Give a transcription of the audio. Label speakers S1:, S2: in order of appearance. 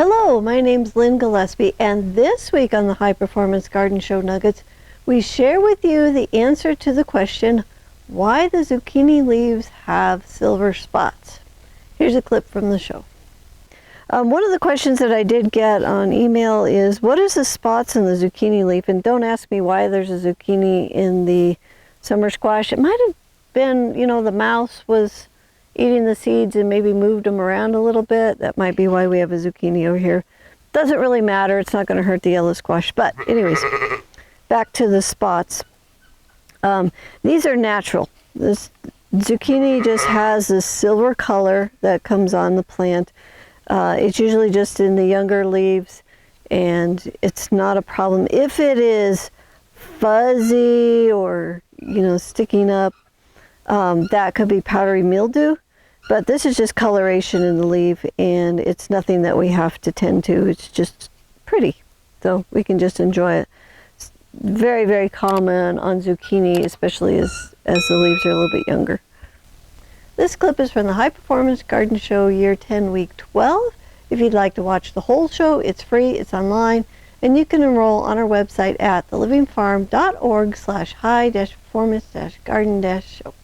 S1: Hello, my name's Lynn Gillespie, and this week on the High Performance Garden Show Nuggets, we share with you the answer to the question, why the zucchini leaves have silver spots. Here's a clip from the show. One of the questions that I did get on email is, what is the spots in the zucchini leaf? And don't ask me why there's a zucchini in the summer squash. It might have been, the mouse was eating the seeds and maybe moved them around a little bit. That might be why we have a zucchini over here. Doesn't really matter. It's not going to hurt the yellow squash. But anyways, back to the spots. These are natural. This zucchini just has this silver color that comes on the plant. It's usually just in the younger leaves, and it's not a problem. If it is fuzzy or, sticking up, that could be powdery mildew. But this is just coloration in the leaf, and it's nothing that we have to tend to. It's just pretty, so we can just enjoy it. It's very, very common on zucchini, especially as the leaves are a little bit younger. This clip is from the High Performance Garden Show Year 10, Week 12. If you'd like to watch the whole show, it's free, it's online, and you can enroll on our website at thelivingfarm.org/high-performance-garden-show.